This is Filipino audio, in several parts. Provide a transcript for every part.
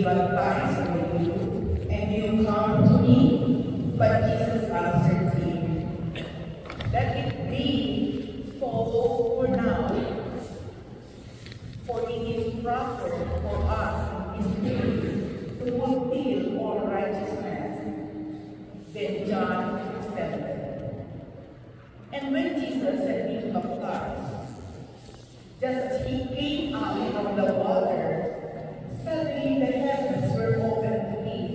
baptized with you, and you come to me? But Jesus answered him, let it be so for now, for it is proper for us in spirit to fulfill all righteousness. Then John accepted. And when Jesus had been baptized, just as he came out of the water, suddenly the heavens were opened to him,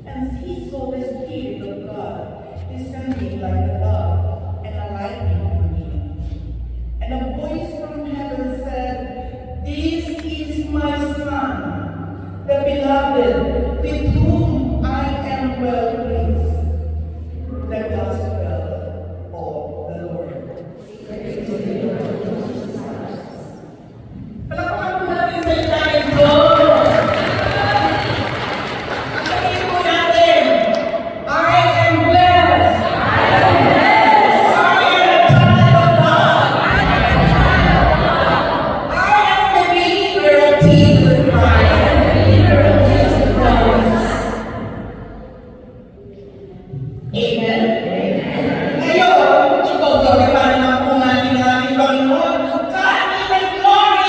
and he saw the Spirit of God descending like a dove and alighting on him. And a voice from heaven said, this is my Son, the beloved, with whom I am well pleased. The Gospel of the Lord. Praise to the Lord Jesus Christ. Palakpakan po natin sa ilalim ko. Ang sabihin po natin, I am blessed. I am blessed. I am a child of God. I am a child of God. I am the believer of Jesus Christ. I am the believer of Jesus Christ. Amen. Ngayon, ito gawin na po natin ang ating Panginoon. Kanin ng glory!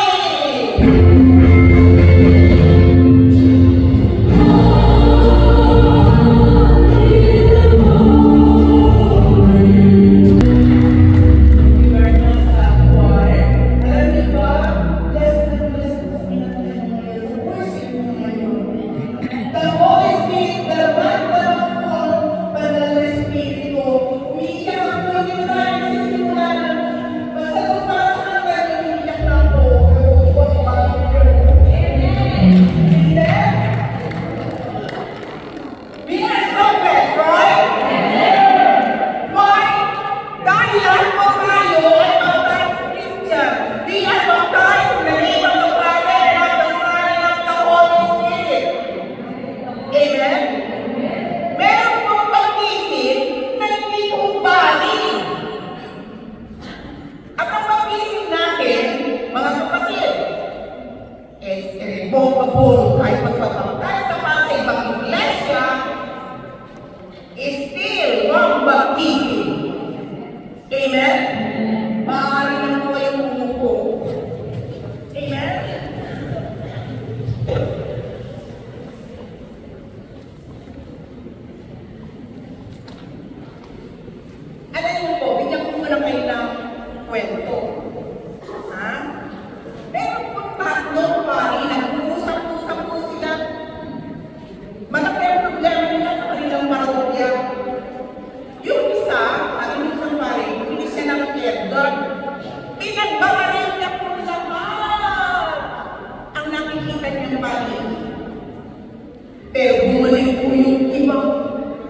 Pero bumalik po yung ibang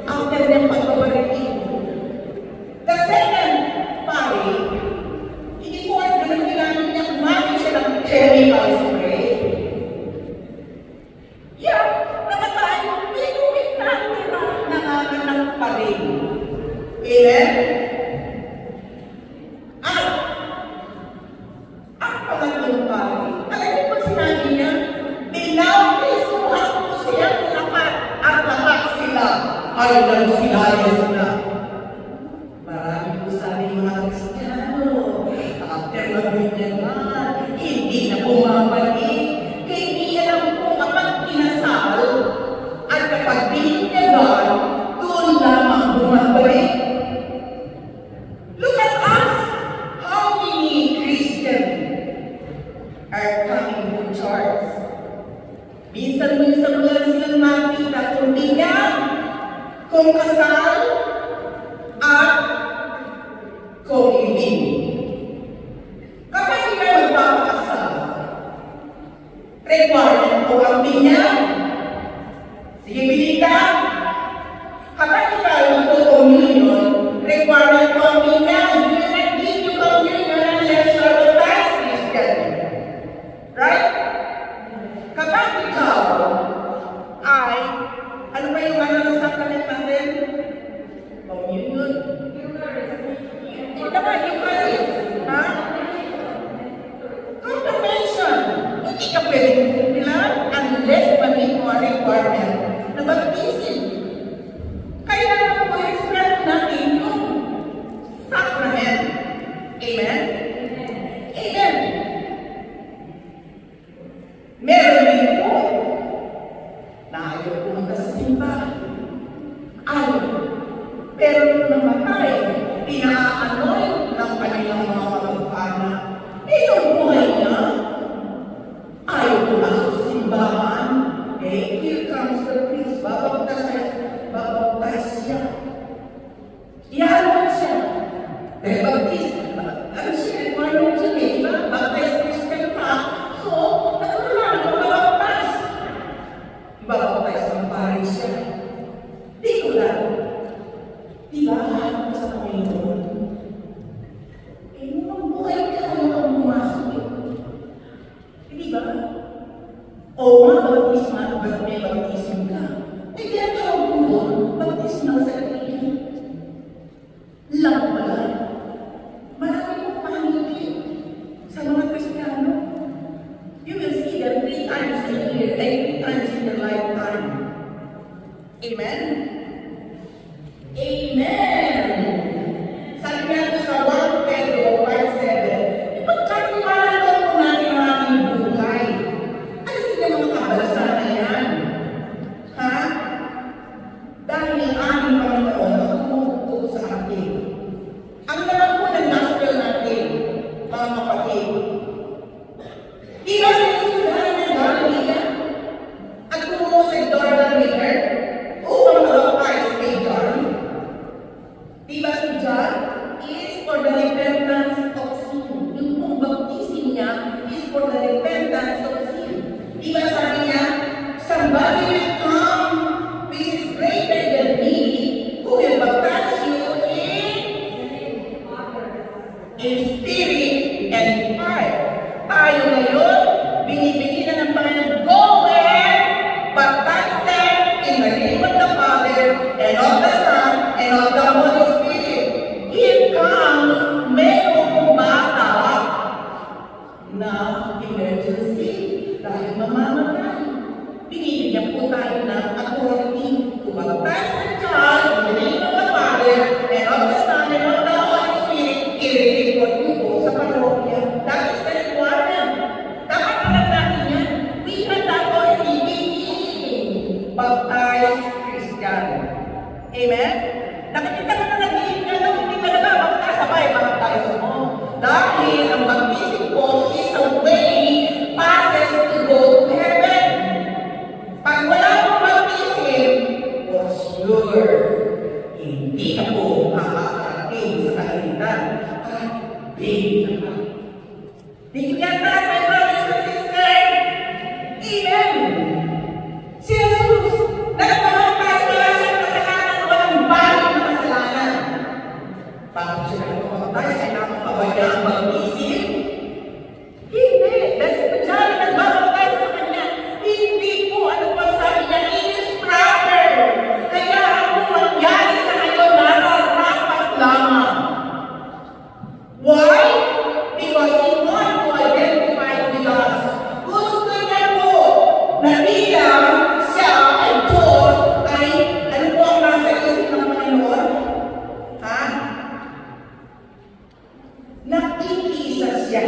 after ng pagbabalik. The second pari, hindi po at naman kailangan niya kumain siya ng chemical spray. Yeah, namatay, pinuwit natin ng pari. Amen? Ang pangatlong pari, alam niyo pag sinabi niya, pinapisuhan ko siya at lahat sila ay nagsilayas na. Marami po sabi mga Kristiyano, after mag-binyagan, hindi na bumabalik. Kaya hindi alam po kapag kinasal at kapag binyagan, doon lamang bumabalik. Look at us! How many Christians are coming to church? Minsan-minsan lang silang makita kung binyan, kung kasal, at kung hindi. Kapag ikaw magpapakasal, required po ang binyan. Sige, binita. Kapag ikaw magpo-communion, required po ang binyan. You cannot give you communion unless you are baptized Christian. Right? Kapag ikaw ay, ano ba yung ng sacrament natin? Communion. Ito ba, Eucharist? Ha? Confirmation. Hindi ka pwedeng kumpilan unless mag-require requirement na baptisin. Kaya na-express natin yung sacrament. Amen? Amen. Meron din po na ayaw pumunta sa simbahan. Ayaw. Pero nung namatay, pinaanoy ng kanilang mga kamag-anak. Yung buhay niya, ayaw pumasok sa simbahan. Okay, here comes the priest. Babaptas siya. Iyawan siya. Baptist. Ano siya? Requirement siya, di ba? Baptist Christian pa. So, natural na babaptas. Babaptas ang pari siya. Di ko lang. Di ba? Hanap sa Panginoon. Nung buhay ka, ayaw kang pumasok eh. Di ba? O mga may baptism ka. Eh, kaya tawag po doon, baptism ng sarili. Lang pala. Marami pong pangingin sa mga Kristiyano. You will see them 3 times a year, like 3 times in their lifetime. Amen? Amen! Sabi nga ito sa 1 Pedro 5:7, ipagkatiwalaan daw po natin ang ating buhay. Ano sila mga kabalasa na yan? Ha? Dahil ang aming Panginoon ang tumutugtog sa atin. Ang naman po ng gospel natin, mga kapatid, di ba sinusundahan ng Galilee at tumungo sa Jordan River upang mag-baptize kay John? Di ba si John is for the repentance of sin? Yung pong baptism niya is for the repentance of sin. Di ba sabi niya, somebody will come which is greater than me, who will baptize you in spirit and fire. Tayo ngayon, binibigyan na ng Panginoon, go and baptize them in the name of the Father and of the Son and of the Holy Spirit. Here comes merong bata na emergency dahil mamamatay. Binibigyan po tayo ng authority to baptize the child in the name of the Father and of the Son and of the Holy Spirit. I-report nyo po sa parokya. That is the requirement. Dapat alam natin yan. We have that already being baptized Christian. Amen? Nakikita mo na nag-iing ka na, hindi ka na baptize, sabay baptize mo. Dahil ang baptism po is a way passes to go to heaven. Pag wala mong baptism, for sure, hindi ka po makakarating sa kahilitan. Baby ka. Did you get that, my brothers and sisters? Amen. Si Jesus, nagpapagpas wala siyang kasalanan, walang balik na kasalanan. Bakit siya nagpapagpas? Kailangan mawala ang baptism? Hindi. Dahil sa Diyan, nagbabagpas sa kanya. Hindi po, ano po sabi niya, it is proper. Kaya ano mangyari sa ngayon, nararapat lamang. Why? Because He wants to identify with us. Gusto niya po na bilang siya ay Diyos ay ano po ang nasa isip ng Panginoon? Ha? Nakikiisa siya.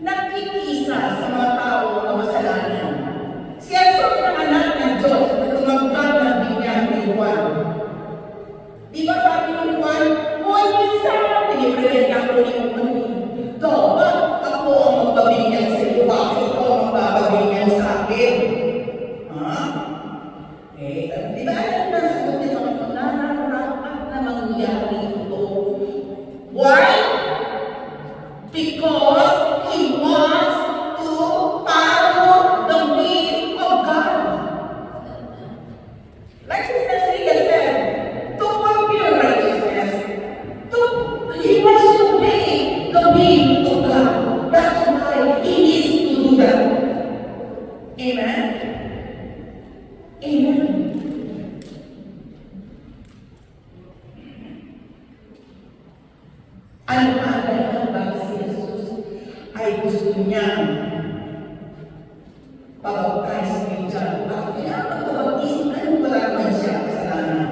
Nakikiisa sa mga tao na masalanan. Si Jesus ang anak ng Diyos na tumagkag ng binyang ni Juan. Di ba sabi ng Juan, Juan minsan, pinipregyan ako ni Juan. Dapat ako ang magbabigyan sa iyo. Bakit ikaw ang magbabigyan sa akin? Ha? Di ba alam na sagot niya naman ito, nararapat na mangyari ito. Why? Because He wants to follow the will of God. Like Sister Sia said, to fulfill righteousness, He wants to obey the will of God. That's why He needs to do that. Amen? Amen. Ano pa ang bakit si Jesus ay gusto niya pabaptize ni John? Bakit wala naman siya kasalanan.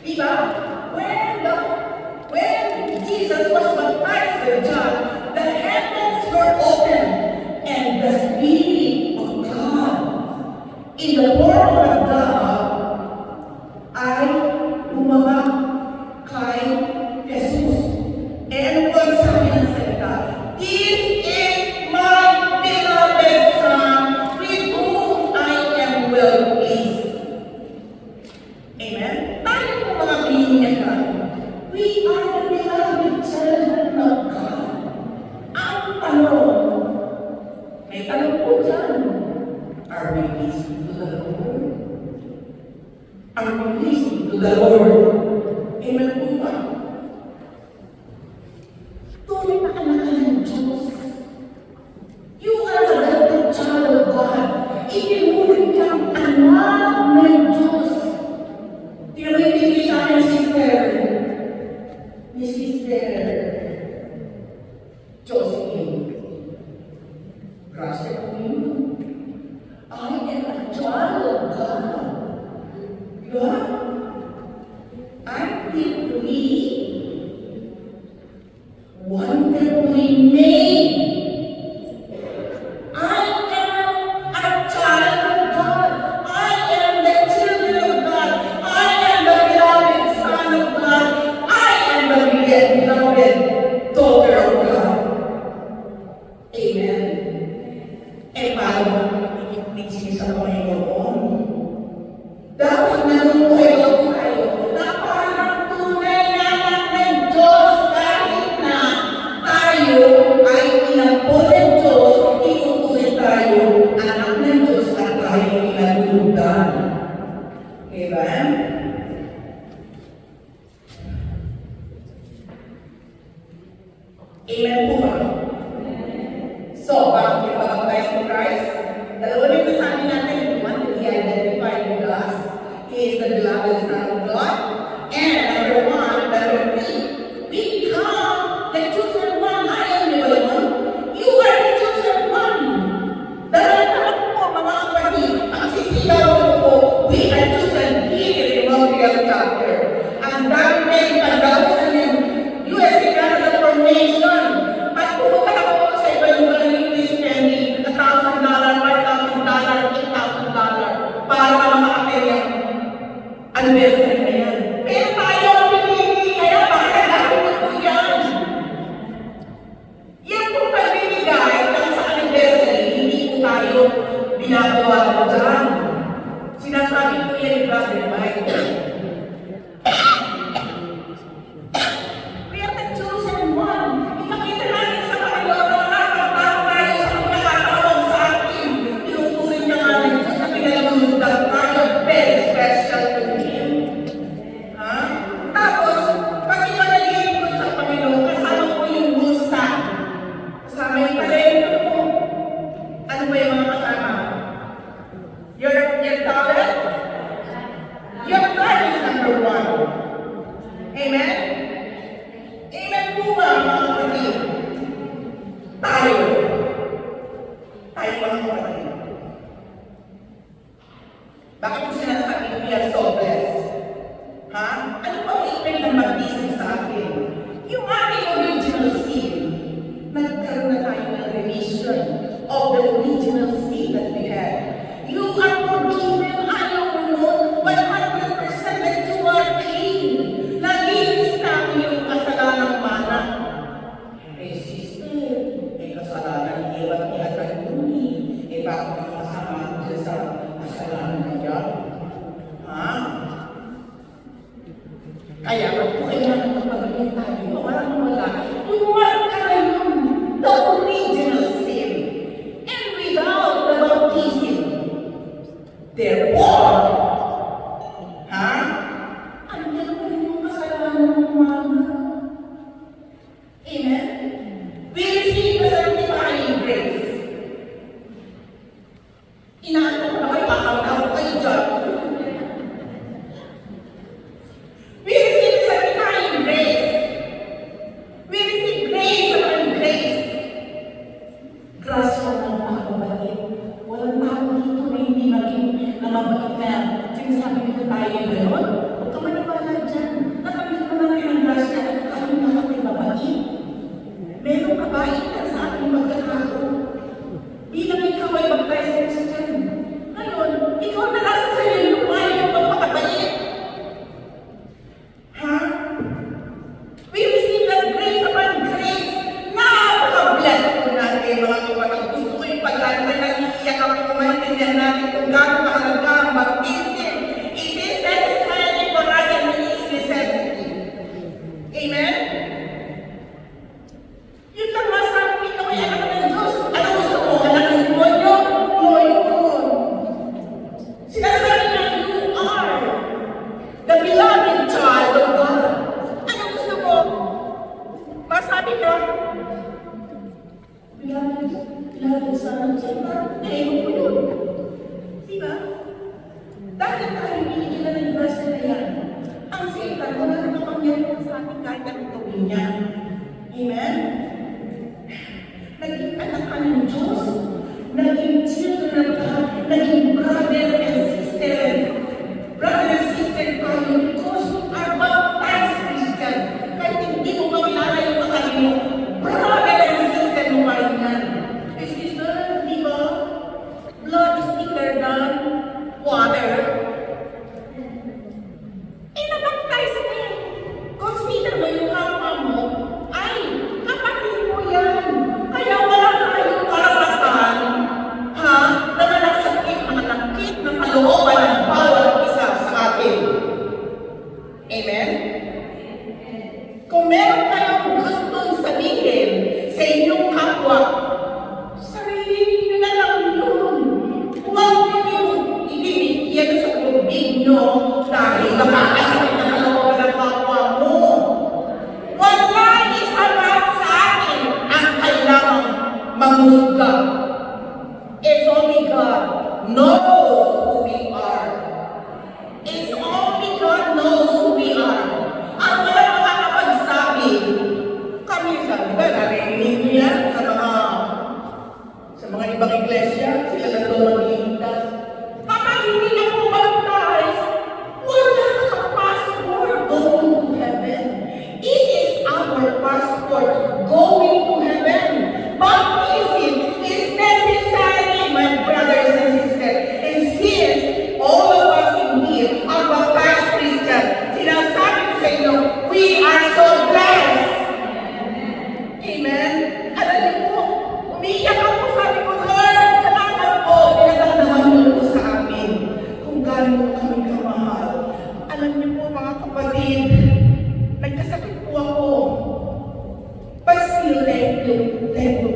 Diba? When Jesus was baptized with John, the heavens were open, and the Spirit of God, in the form of a dove, ay bumaba kay Jesus. And kung sabi ng salita, "This is my beloved Son, with whom I am well pleased." Amen? Tayo po mga binigyan, we are the beloved children of God. Ang tanong, may tanong po dyan, are we pleasing to the Lord? Are we pleasing to the Lord? Amen po ba? Tunay na anak ka ng Diyos. You are the adopted child of God. Itinuloy kang anak ng Diyos. Tinamay sa akin, sister. Ni Sister Josephine. Gracias po yun. I am a child of God. God, I'm deeply, wonderfully made. I am a child of God. I am the children of God. I am the beloved Son of God. I am the beloved daughter of God. Amen. E paano ikinig sa Panginoon? Dapat nanunuhay ako tayo na parang tunay na anak ng Diyos kahit na tayo ay inampon ng Diyos, itutuloy tayo anak ng Diyos at tayo pinagulutan. Amen? Amen po ba? So, bakit yung pag-baptize ni Christ? Dalawa rin yung sabi natin, one, he identified with us. He is the beloved Son of God. And number one, number three, we become the chosen one. Ayaw niyo ba yun? You are the chosen one. Dahil naman po, mga kapatid, ang sisigaw po, we are chosen here in Montreal chapter. Ang dami may pagdaw sa USA Canada Formation. Pag pumunta ka po sa iba yung galing Christian, $1,000, $5,000, $8,000 para makakapaya anniversary na yan. Pero tayo ang pinili, kaya bakit natin ito yan? Yan po pagbibigay kung sa anniversary, hindi po tayo binagawa ko dyan. Sinasabi ko yan ni Brother Mike. We are the chosen one. Ipakita natin sa Panginoon na nakakatawa tayo sa pagkakatawag sa atin. Tinutuloy niya nga rin sa pinalamundag tayo. Very special to Him. Ha? Tapos, pag ikaw nag-iipon sa Panginoon, kasama ko yung bulsa. Kasama yung talento po. Ano ba yung mga kasama? Your talent? Your talent is number one. Amen? Amen po ba, mga kapatid? Tayo mga kapatid. Bakit ko sinasabi ko we are so blessed? Ha? Ano bang ipin ng mag-isip sa akin? Yung ating original sin, nagkaroon na tayo ng remission of the original sin that we had. You are forgiven, ayaw mo nun, 100% that you are clean. Nagilis namin yung kasalanang mana. Eh, sister, kasalanan iwan niya at kanuni. Bakit ang kasama siya sa kasalanan niya? Ha? Kaya kung kailangan magpagaling tayo, walang wala. Tumawa ka na yun, the original sin. And without the baptism, therefore, ha? Andiyan pa rin yung kasalanan ng mana. Amen? We receive the sanctifying grace. God knows who we are. It's only God knows who we are. At wala makakapagsabi. Kami sabi ba, narinig niyo yan sa mga ibang iglesia, sila na ito maghihintas. Kapag hindi na po baptize, wala kang passport going to heaven. It is our passport going to heaven. Baptism is necessary, my brothers and sisters. And since all of us in here are baptized Christians, sinasabi ko sa inyo, we are so blessed. Amen? Alam niyo po, umiiyak ako, sabi ko, Lord, salamat po, pinagdamdaman niyo po sa amin kung gaano kami kamahal. Alam niyo po, mga kapatid, nagkasakit po ako. Pasileg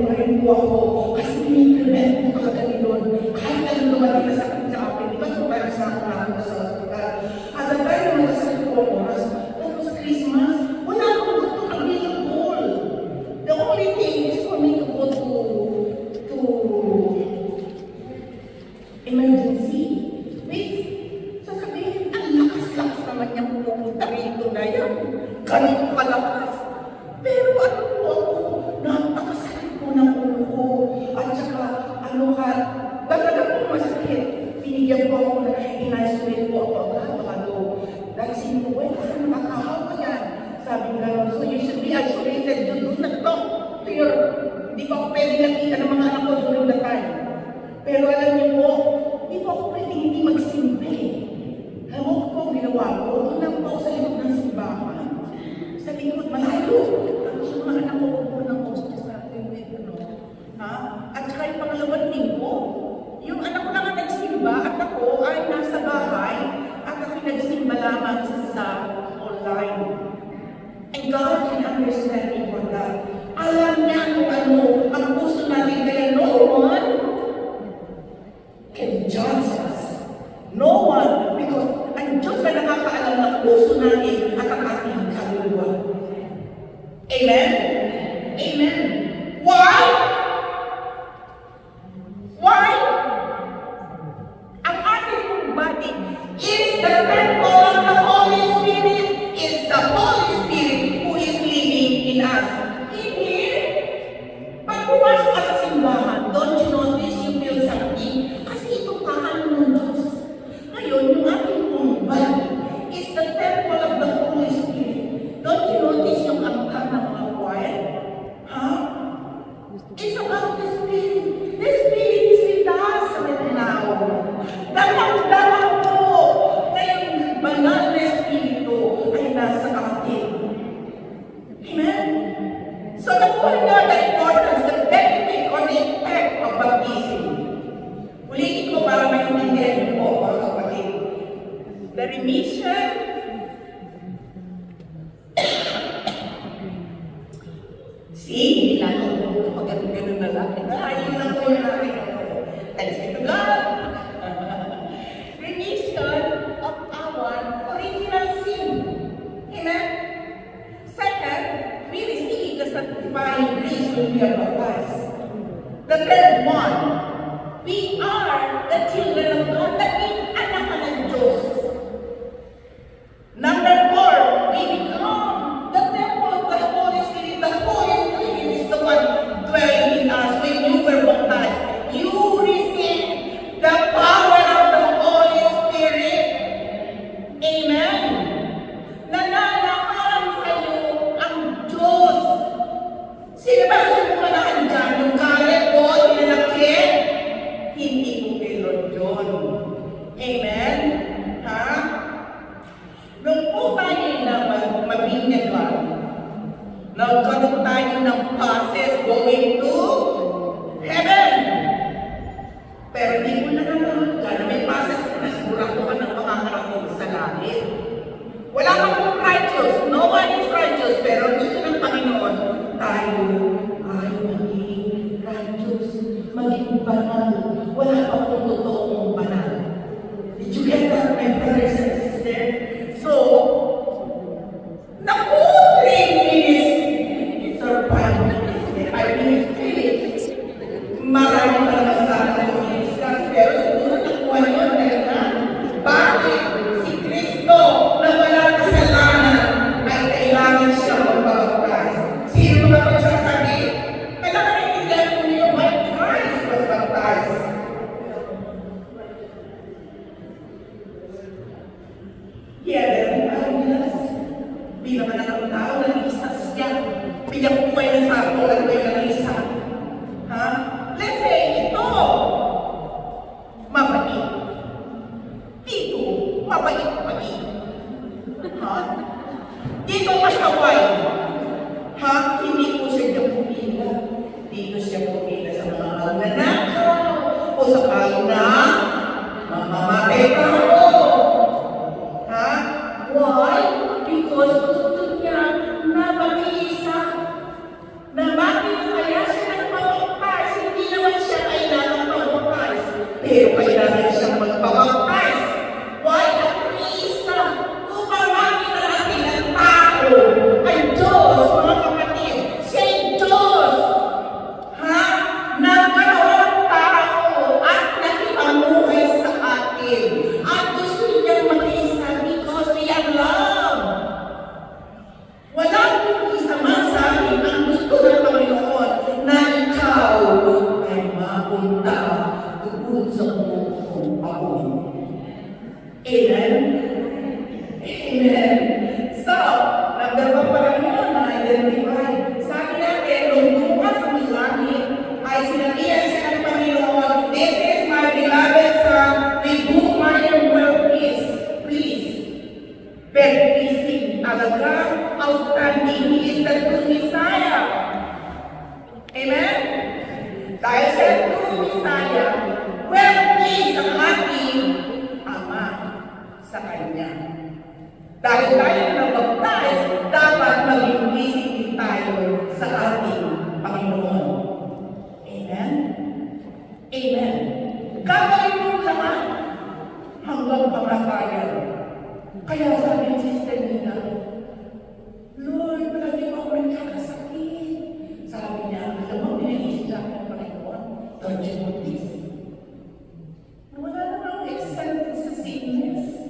pa rin po ako. Kasi may-prevent po kagani doon. Kahit anong dumating na sakit sa akin, di ba ito parang sa ako na ako sa hospital. At ang tayo naman nagkasakit po ako, tapos Christmas, wala akong gusto available. The only thing is for me to go to emergency. Wait, sasabihin, ang lakas-lakas naman niyang pupunta rito na yan. Ganito kalakas. Pero ano po ako, napakasakit po ng ulo ko. At saka, talaga po masakit. Pinigyan po ako na in-isolate po ako agad. Dahil sinuwi, kasi nakakahaw ka yan. Sabi nga, so you should be isolated. You do not talk to your, hindi pa ako pwede nakita ng mga anak ko during the time. Pero alam niyo po, hindi po ako pwede hindi magsimbi. Alam mo po, ginawa ko, doon lang po ako sa likod ng simbahan. Sa likod, malayo. Tapos yung mga anak ko po ng hostess sa akin, At saka yung pangalawang linggo, yung anak ko naman nagsimba at ako ay nasa bahay at ako nagsimba lamang sa online. And God can understand me for that. Alam niya kung ano ang puso natin, kaya no one can judge us. No one, because ang Diyos na nakakaalam ng puso natin at ang ating kaluluwa. Amen? Amen. Why? Why? Ang ating body is the temple of the Holy Spirit. Is the Holy Spirit who is living in us. In here, pag pumasok ka sa simbahan, don't you notice you feel something? Kasi ito kahalo ng Diyos. Ngayon, yung ating body is the temple of the Holy Spirit. Don't you notice yung angkan ng mga choir? It's about the Spirit. The Spirit is with us right now. Damang-damang po na yung banal na Espiritu ay nasa atin. Amen? So, nakuha nga the importance, the benefit or the effect of baptism. Ulitin ko para maintindihan po, mga kapatid. The remission, see, ganun na lang. Ayun lang po yung natin. Thanks be to God. Remission of our original sin. Amen? Second, we receive the sanctifying grace when we are baptized. The third one, we are the children of God, naging anak ka ng Diyos. Number four, we become the temple of the Holy Spirit. The Holy Spirit is the one dwelling in us. When you were baptized, you received the power of the Holy Spirit. Amen? Nananahan sa iyo ang Diyos. Sino ba gusto mo manahan dyan? Yung kaya ko, tinanakit? Hindi mo kay Lord John. Amen? Ha? Nung po tayo na mabinyan ba, nagkaroon tayo ng process going to heaven. Pero hindi mo na naman na may process na sigurado ka ng makakarating sa langit. Wala kang kung righteous. No one is righteous. Pero dito ng Panginoon, tayo ay magiging righteous. Magiging banal. Wala pa kung totoong banal. Did you get that, my brothers and sisters? So, naku, 3 minutes. It's our 5 minutes. I finished 3 minutes. Marami pa naman sana yung discuss. na mamamatay pa ako. Ha? Why? Because gusto niya na mag-iisa. Na bakit kaya siya nagpapagpas? Hindi naman siya kailangan magpapagpas. Pero kailangan siyang magpapagpas. Why? At iisa. Upang makita natin ang tao ay Diyos, mga kapatid. Siya ay Diyos. Ha? Nagkaroon tao at nakipamuhay sa atin. At gusto niyang mag-isa because we are love. Walang isa man sa amin ang gusto ng Panginoon na ikaw ay mapunta doon sa buong apoy. Amen? Amen. So, nagdabang pa lang yun na identify. Sabi natin, nung bukas sa langit, ay sinabihan siya ng Panginoon, "This is my beloved Son, with whom I am well pleased." Please. Very pleasing. Talaga, outstanding. He is the true Messiah. Amen? Dahil sa true Messiah, well pleased ang ating Ama sa Kanya. Dahil tayo nabaptize, dapat maging pleasing din tayo sa ating Panginoon. Amen? Amen. Gagawin mo lahat hanggang pangatayan. Kaya sabi ng Sister Nina, "Lord, palagi mo ako nagkakasakit." Sabi niya, alam mo, pinaisip sa akin ng Panginoon, "Don't you know this? Wala namang exempt sa sickness.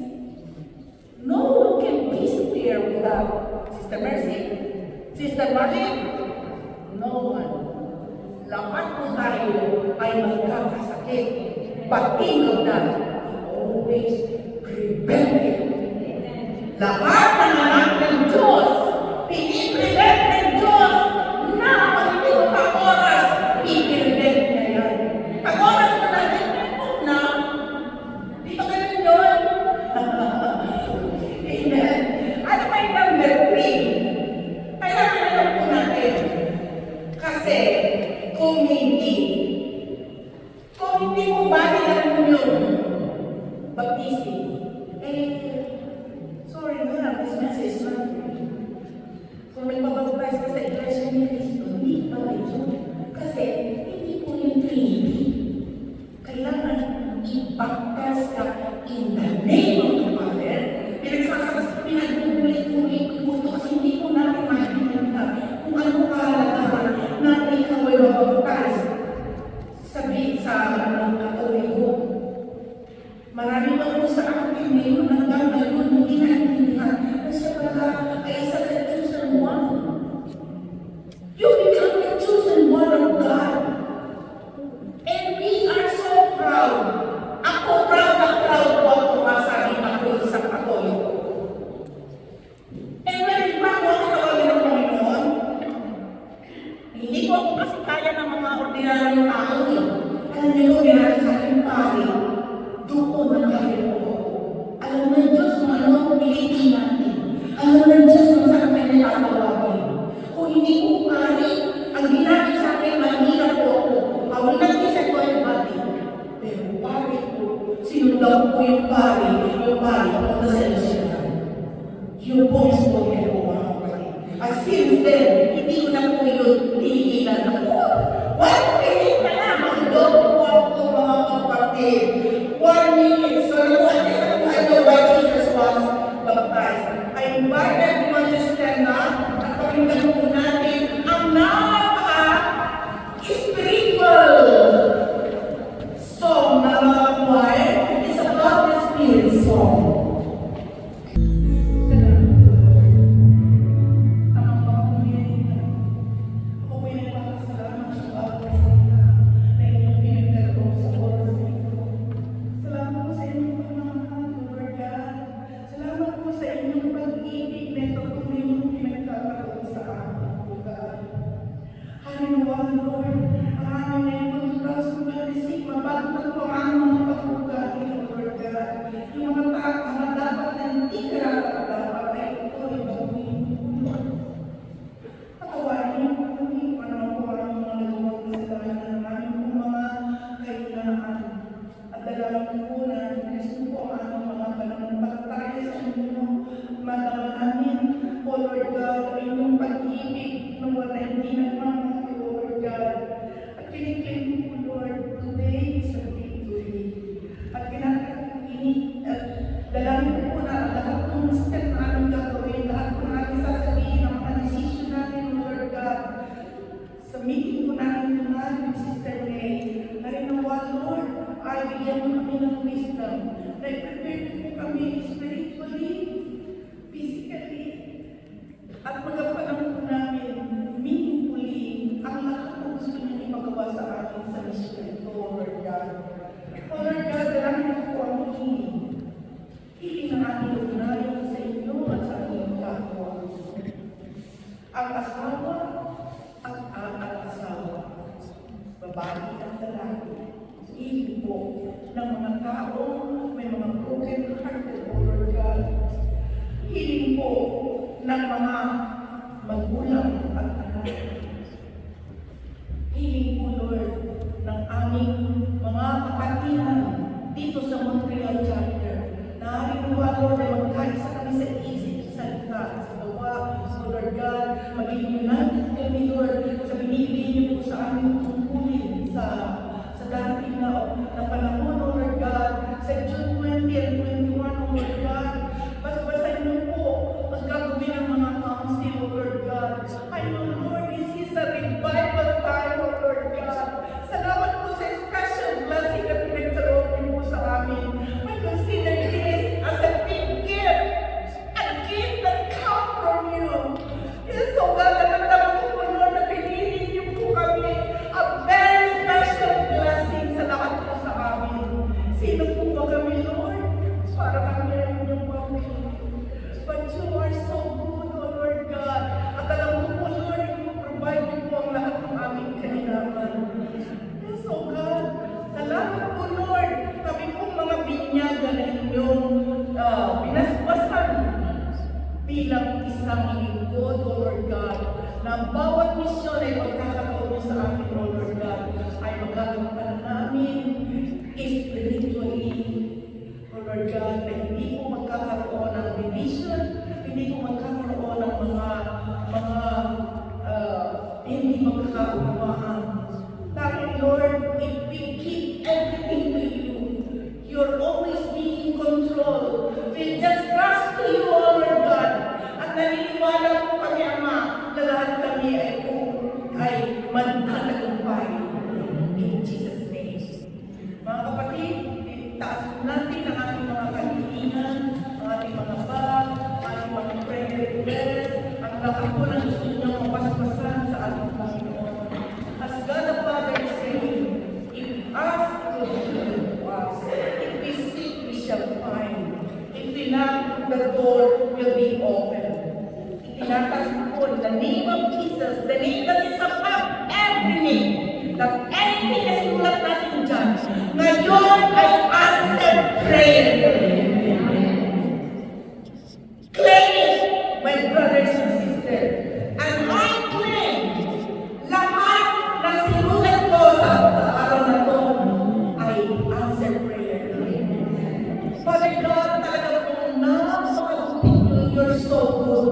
No one can be there without Sister Mercy, Sister Marlene. No one. Lahat po tayo ay magkakasakit. But think of that, always prevent it. Lahat ng anak ng Diyos, piniprevent ng Diyos na pag hindi mo pa oras, i-prevent niya yan. Pag oras mo natin, na, di ba ganun yun? Amen. Ano ba yung number 3? Kailangan alam po natin. Kasi, kung hindi mo ba nilang yung baptism, sorry na, this message na. Kung nagpapagpapayas ka sa Iglesia ni Cristo, hindi pa ito. Kasi, hindi po yung Trinity. Kailangan i-baptize ka in the name of the Father. Pinagbubulit-bulit ko ito kasi hindi po natin makikita kung ano kahalagahan na ikaw ay mabaptize sa Katoliko. Marami pa po sa akin ngayon hanggang ngayon hindi naintindihan na siya pala ay isa sa chosen one. You become the chosen one of God. And we are so proud. Ako proud na proud po ako masabi ako isang Katoliko. And when bago ako tawagin ng Panginoon, hindi ko ako kasi kaya ng mga ordinaryong tao eh. Kaya nyo ginagawa sa aking pari, doon na kaya po ako. Alam ng Diyos kung ano ang pilitin natin. Alam ng Diyos kung saan kanya tatawagin. Kung hindi ko pari, ang ginagawa sa akin, mahirap po ako. Bawal natin sa ko ay pari. Pero pari po, sinundan po yung pari ako na sa Israel. Yung po is po yan po mga kapatid. At since then, hindi ko na po yun tinigilan ako. What? Pilit na lang. Magdog po ako mga kapatid. 1 minute. So, I know why Jesus was baptized. I invite everyone to stand up at pakinggan po natin ang napaka-spiritual song na mga choir. It's about the Spirit song. Ako po yung nagpapasalamat sa Panginoon. dalawang po na Kristo po ang aming mga pananampalataya sa inyo. Madama namin, O Lord God, ang inyong pag-ibig na wala hindi nagmamahal, O Lord God. At kiniklaim po, Lord, today is a victory. At dalawang po na lahat ng step na anong gagawin, lahat ng ating sasabihin, ang mga decision natin, O Lord God. Sa meeting po namin naman with Sister May, na rinawa, Lord, ay bigyan mo kami ng wisdom. Na-prepare po kami spiritually, physically, at magapalang po namin meaningfully ang lahat po gusto niyo magawa sa atin sa mission ito, O Lord God. O Lord God, dalangin po ang healing. Healing ang ating ugnayan sa inyo at sa ating kapwa. Ang asawa at asawa, babae at lalaki, healing po ng mga taong may mga broken hearted, O Lord God. Healing po ng mga magulang at anak. Healing po, Lord, ng aming mga kapatiran dito sa Montreal chapter. Narinuwa, Lord, na magkaisa kami sa isip, sa salita, sa gawa, O Lord God, maging united kami, Lord, sa binibigay niyo po sa aming tungkulin sa darating na panahon, O Lord God, sa June 20 and 21, O Lord God. Basta-basta niyo po, magkagabi ng mga council, O Lord God. I know, Lord, this is a revival time, O Lord God. Salamat po sa special blessing na pinagkaroon niyo po sa amin. I consider this as a big gift, a gift that comes from you. Yes, so God, nagandang po po, Lord, na pinili niyo po kami a very special blessing sa lahat po sa amin. Sino po ba kami, Lord? Para kami ang inyong pamilya. But you are so good, O Lord God. At alam ko po, Lord, you provide niyo po ang lahat ng aming kailangan. Yes, O God. Salamat po, Lord. Kami po mga binyaga na inyong pinaspasan bilang isang lingkod, O Lord God, na bawat misyon ay magkakataon sa amin, O Lord God, ay magkakaroon namin spiritually, O Lord God, na hindi po magkakaroon ng division, hindi po magkakaroon ng mga hindi magkakaunawaan. Dahil, Lord, if we keep everything to you, you're always being in control. We'll just trust to you, O Lord God. At naniniwala po kami, Ama, na lahat kami ay magtatagumpay. In Jesus' name. Mga kapatid, taas natin ang ating mga kahilingan, ang ating mga bag, ang ating mga prayer request, ang lahat po ng gusto niyo mapaspasan sa ating Panginoon. As God the Father is saying, if we ask, it will be given to us. If we seek, we shall find. If we knock, the door will be open. Itinatas po, in the name of Jesus, the name that is above every name, that anything na sinulat natin dyan, ngayon ay answered prayer. Claim it, my brothers and sisters. And I claim lahat na sinulat ko sa araw na to ay answered prayer. Father God, talaga po napakabuting nyo. You're so good.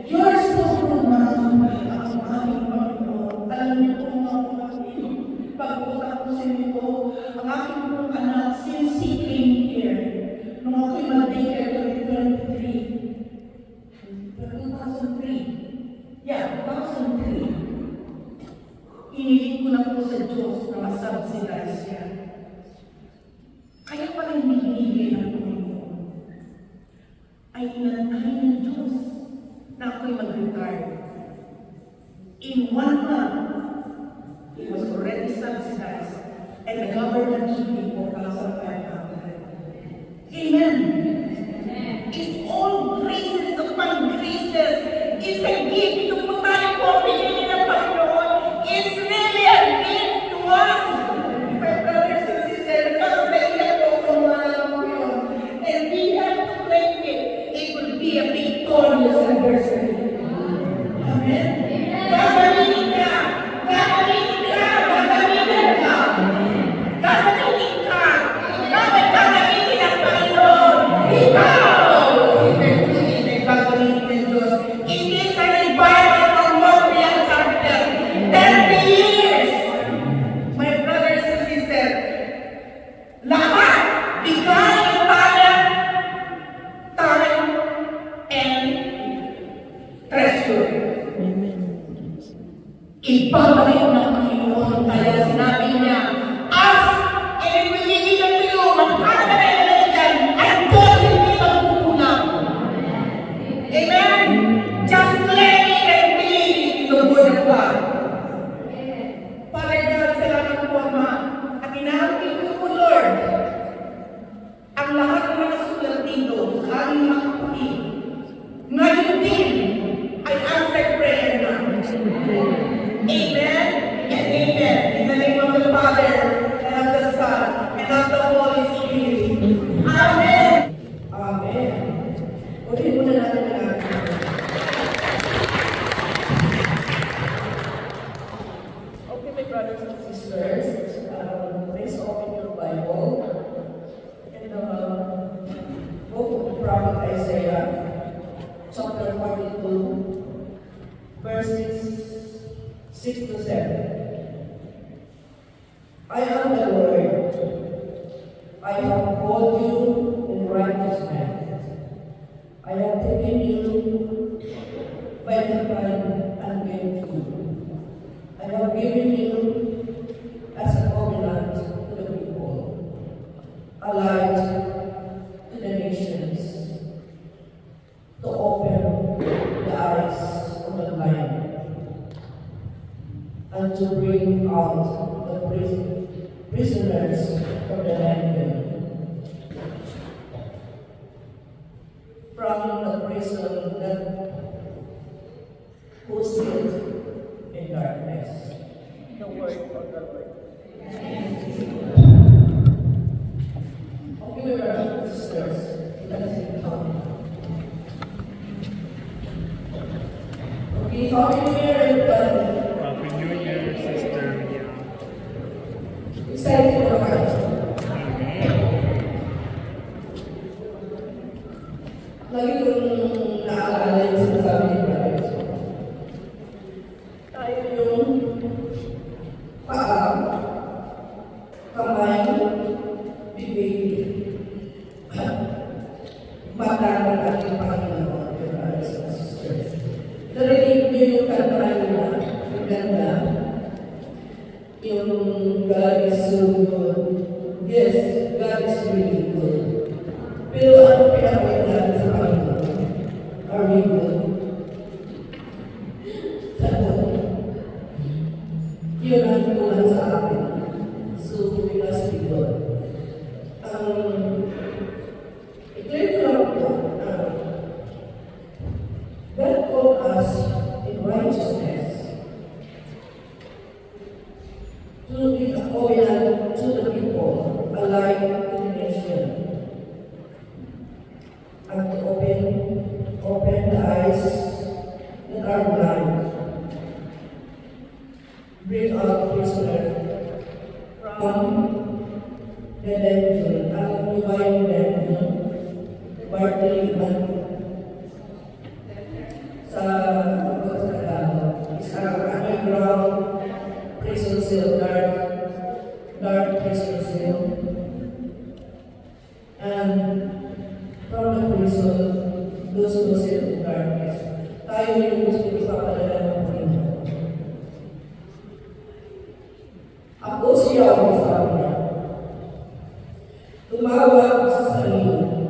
You're so good, Ma'am. Ang aming Panginoon. Alam niyo po mga kapatid, pag-utak ko sa inyo, ang aking pong anak, since he came here, nung ako'y mag-daycare 2003. Yeah, 2003. Inilig ko na po sa Diyos na masubsidize siya. Kaya pala hindi hinigay ng Panginoon. Ay inanay ng Diyos na ako'y mag-retire. In 1 month, it was already subsidized and the government gave me 4,500. Amen. It's all graces upon graces. It's a gift. Ito po tayo po pinili ng Panginoon. It's really a gift to us. My brothers and sisters, naiyak po kung yun. And we have to claim it. It will be a victorious anniversary. Amen? Gagawin ka! Gagawin ka! Gagawin ka! Gagawin be kind and talent, and treasure. Ibabalik ng Panginoon, kaya sinabi niya, ask and it will be given to you. Magkakaroon na dyan, at Diyos hindi magkukulang. Amen? Just claim it and believe in the word of God. Father God, salamat po, Ama. At inaangkin ko po, Lord, ang lahat ng nakasulat dito sa aming mga kapatid. Ngayon din ay answered prayer na. Amen and amen. In the name of the Father, and of the Son, and of the Holy Spirit. Amen. Amen. Ulitin muna natin ang ating. Okay, my brothers and sisters, please open your Bible in the book of the prophet Isaiah, chapter 42, verses 6 to 7. I am the Lord. I have called you in righteousness. I have taken you by the hand and given you. I have given you as a covenant to the people, a light to the nations, to open the eyes of the blind, and to bring out the prisoners from the land, from the prison that who sit in darkness. The word of the Lord. Okay, my brothers and sisters, let us come. Okay, Happy New Year, everybody. Happy New Year, Sister Mia. Excited for our lagi kong naalala yung sinasabi ni Brothers. Tayo yung paa, kamay, bibig, mata ng ating Panginoon, brothers and sisters. Narinig niyo yung kanta nila, yung ganda, yung God is so good. Yes, God is really good. Pero ano pinakita sa Panginoon? Are we good? Yun ang kulang sa akin. So, we must be good. I-clear ko lang po. God called us in righteousness to be a covenant to the people, a light to the nation, and to open the eyes that are blind, bring out prisoners from the dungeon. Alam niyo ba yung dungeon? Bartoliman sa Tagalog is our underground prison cell, dark prison cell. And from the prison, those who sit in darkness, tayo yung gusto ipapadala ng Panginoon. Ako siya ang sabi niya. Tumawag sa sarili.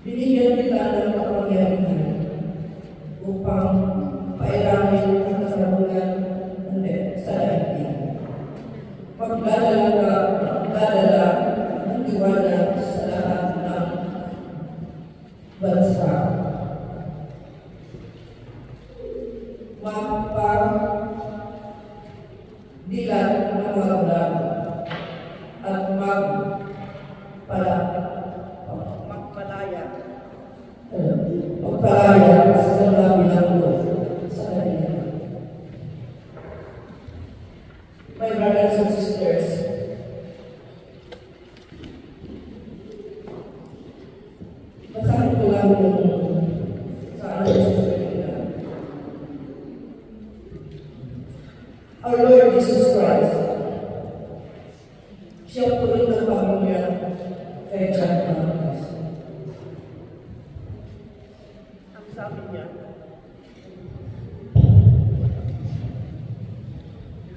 Binigyan kita ng kapangyarihan upang pairamin ang kasabunan sa daigdig. Magdadala ng liwanag sa lahat ng bansa. Magpadilat ng magdala at magpalaya sa labi ng Diyos sa kanila. My brothers and sisters, masabi ko lang yung sa ating our Lord Jesus Christ, siya po rin ang pamilya kay John Baptist.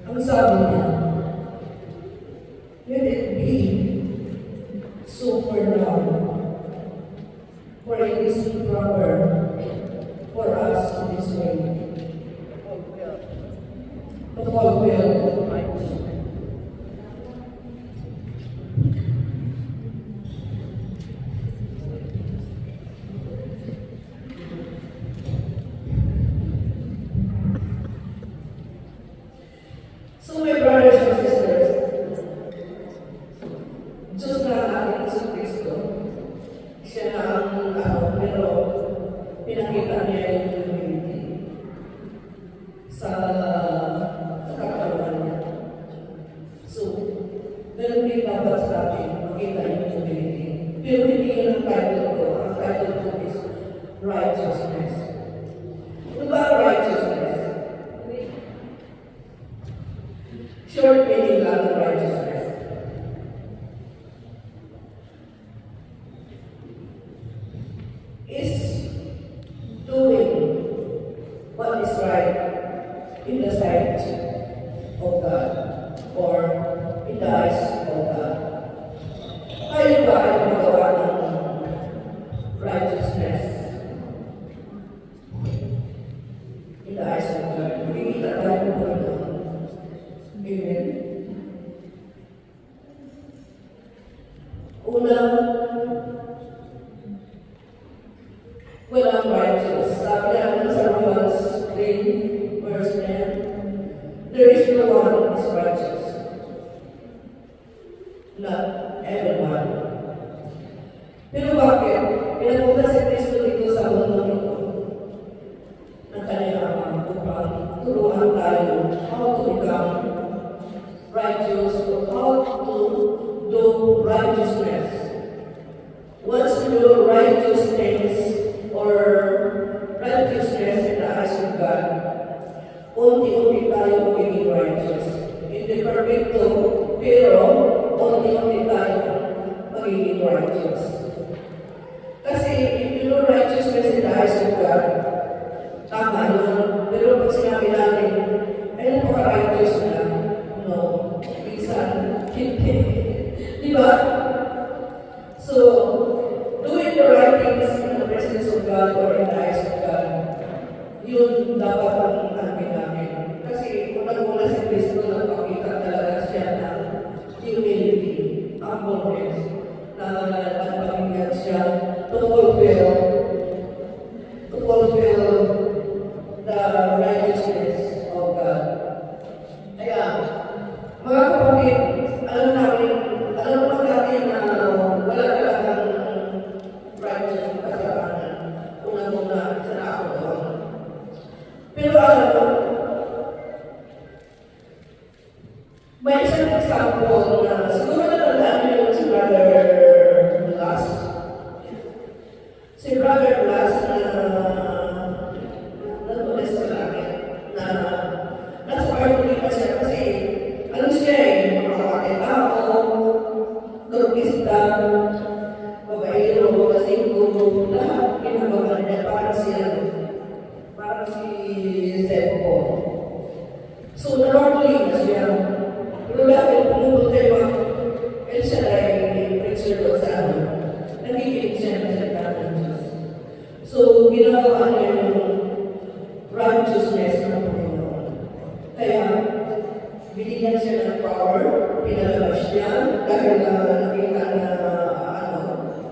Ang sabi niya, let it be so for now, for it is proper for us to this way, to fulfill righteousness. So my brothers and sisters, Diyos na ang ating Iso Kristo, siya na ang pero pinakita niya yung humility sa katawan niya. So, ganun din dapat sa atin makita yung humility. Pero hindi yun ang title ko. Ang title ko is righteousness. Ano ba ang righteousness? Short meaning lang ng righteousness. Is doing what is right in the sight of God or in the eyes of God. Tayo ba ay magawa ng righteousness in the eyes of God? Makikita tayo po ito. Amen. Unang, walang righteous. Sabi namin sa Romans 3, verse 10, there is no one who is righteous. Not everyone. Pero bakit? Pinapunta si Kristo dito sa mundo nito ng kanyang upang turuan tayo how to become righteous, how to do righteousness. Once you do righteous things or righteousness in the eyes of God, unti-unti tayo magiging righteous. Hindi perfecto, pero unti-unti tayo magiging righteous. Kasi if you do righteousness in the eyes of God, tama yun. Pero pag sinabi natin, ay napaka-righteous na, no, minsan, hindi. Di ba? So, doing the right things in the presence of God or in the eyes of God, yun dapat ang namin namin. Kasi unang-una si Kristo nagpakita talaga siya ng humility, humbleness, na nagpakinggan siya to fulfill the righteousness of God. Kaya, mga kapatid, alam naman natin na wala talagang righteous na kasalanan. Unang-una, isa na ako doon. Pero alam mo, may isang example na siguro natandaan niyo yung si Brother Blas. Si Brother Blas na natulis sa langit na nasa party siya kasi ano siya mga kakitao, turkista, babaero, kasinggo, lahat ginagawa niya para si Zeppo. So normally na siya, pero dahil pumunod kayo siya ay preacher doon sa nakikinig siya na salita ng Diyos. So ginagawa niya yung righteousness ng Panginoon. Kaya, binigyan siya ng power, pinalabas siya, dahil nakita na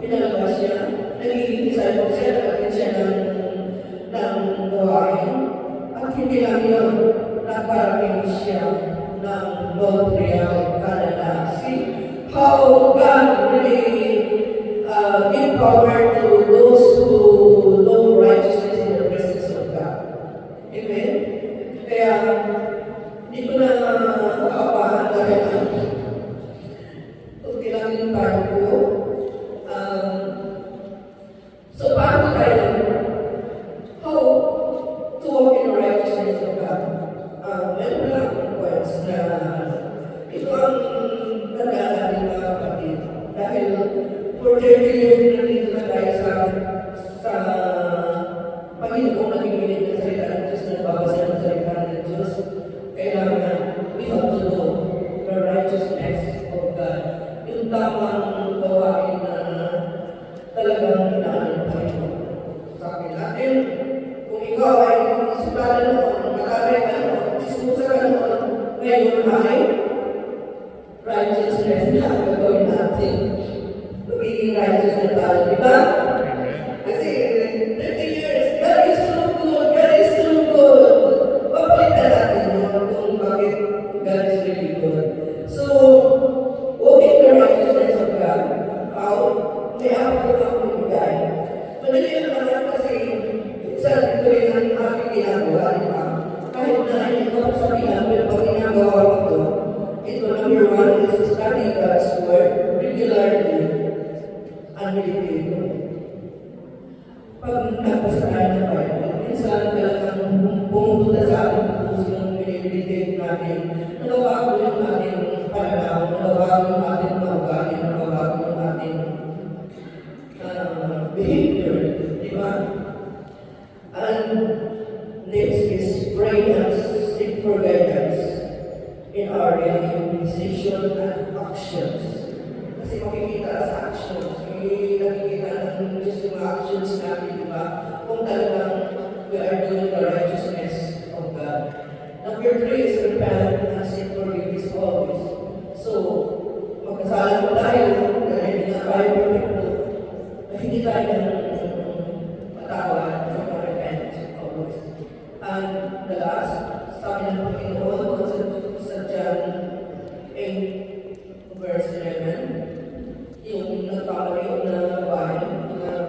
pinalabas siya, nagiging disciple siya, nagiging siya ng gawain. At hindi lang yun, nagparating siya ng Montreal, Canada. See how God really give power to those who know righteousness in the presence of God. Amen? Kaya, hindi ko na makakapahan dahil okay lang yung time ko. So, paano tayo? How to walk in the righteousness of God? Meron lang akong points na ito ang nagdala din mga kapatid. Dahil for 30 years nandito na tayo sa Panginoon nakikinig ng salita ng Diyos, nagbabasa ng salita ng Diyos. Kailangan we have to know the righteousness of God. Yung tamang gawain na talagang inaanin ng Panginoon sa akin natin. Kung ikaw ay sutala noon, nakakaya ka noon, sisusa ka noon, ngayon ay righteousness na gagawin natin. Magiging righteous na tayo, di ba? Kasi 30 years, God is so good, God is so good. Papalitan natin yun kung bakit God is really good. So, walking the righteousness of God, may ako akong ibigay. Madali naman kasi sa ito rin ang aking ginagawa, di ba? Kahit na hindi ko sabihan, pero pag ginagawa ko ito, number one is studying God's Word regularly and meditating. Pag nagpasa tayo ng Bible, minsan talagang pumupunta sa ating puso yung pinimeditate natin. Nagabago yung ating pananaw, nagabago yung ating maugali, nagabago yung ating behavior, di ba? And next is pray and seek for guidance in our daily decision and actions. Kasi makikita sa actions, nakikita ng Diyos yung mga actions natin, di ba? Kung talagang we are doing the righteousness of God. Number 3 is repent and seek forgiveness always. So, magkasala po tayo, dahil hindi na tayo perfecto, hindi tayo matawad sa repent always. And the last, sabi ng Panginoon sa John 8 verse 11, yung nagpapali na babae na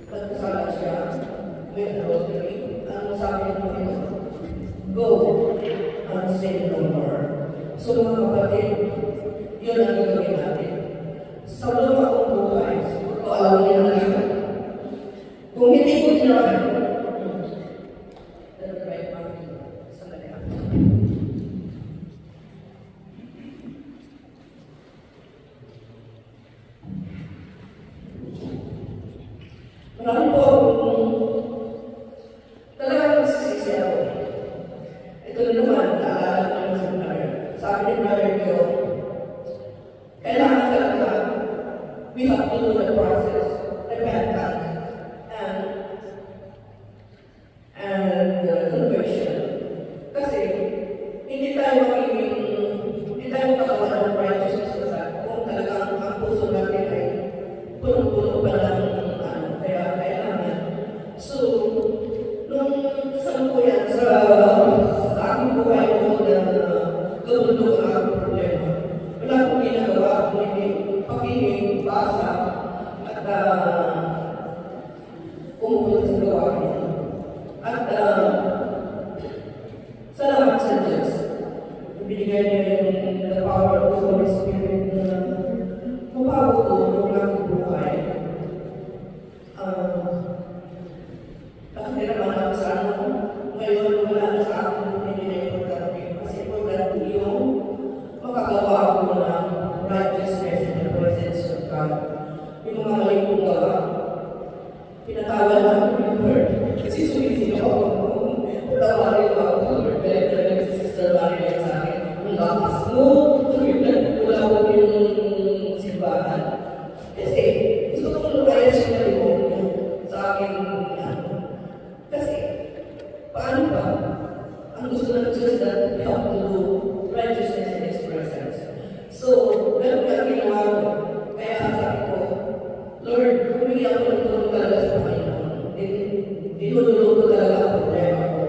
nagkasala siya with adultery, ang sabi ng Panginoon, go and sin no more. So mga kapatid, yun ang gagawin natin. Sa mga akong buhay, siguro alam niyo na yun. Kung hindi ko ginawa, marami po talagang nagsisisi ako. Ito na naman, naalala ko ng seminar. Sabi ni brother ko, kailangan talaga we have to do the process, repentance, and conversion. Kasi hindi tayo makagawa ng righteousness sa God kung talagang ang puso natin ay punong-puno pa lang kaya kailangan. So, nung kasama ko yan sa aking buhay ko na kabundok ang aking problema, wala akong ginagawa kung hindi pakinig, basa, at umupunta sa gawain. At salamat sa Diyos. Ibinigay niya yung the power of the Holy Spirit na mabago ko ng aking buhay. Nakatira man ako sa ngayon wala na sa akin hindi na importante. Kasi importante yung makagawa ako ng righteousness in the presence of God. Yung mga mali kong gawa, pinatawal lang yung Lord. Kasi sumisino ako. Patawarin mo ako, Lord. Kaya talaga si Sister Marilyn sa akin, ang lakas mo, wala ko yung simbahan. Kasi gusto kong lumayan siya na yung sa akin. Kasi, paano ba? Ang gusto ng Diyos na we have to do righteousness in His presence. So, ganun ka ginawa ko. Kaya sabi ko, Lord, humingi ako ng tulong talaga sa Panginoon. Dinululog ko talaga ang problema ko.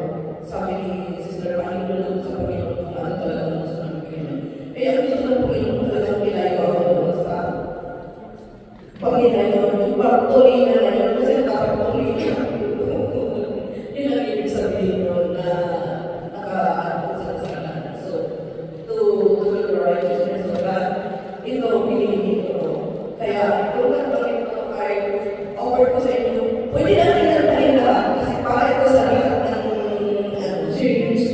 Sabi ni Sister Pani, dinululog sa Panginoon kung ano talaga ang gusto ng Panginoon. Kaya ang gusto ng Panginoon talagang pinayo ako doon sa Panginoon. Yung patuloy na yun, kasi nakapatuloy na. Yun ang ibig sabihin yun na naka-ano sa kasalanan. So, to do the righteousness of God, ito, pinili ko. Kaya, kung ito ay offer ko sa inyo, pwede natin nantahin lahat kasi para ito sa lahat ng series.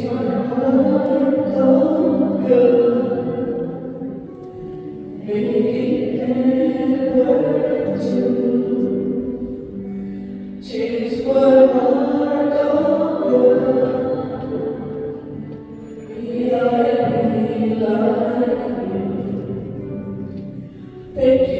Make never do. Change my heart, oh God. May I be like you. Thank you.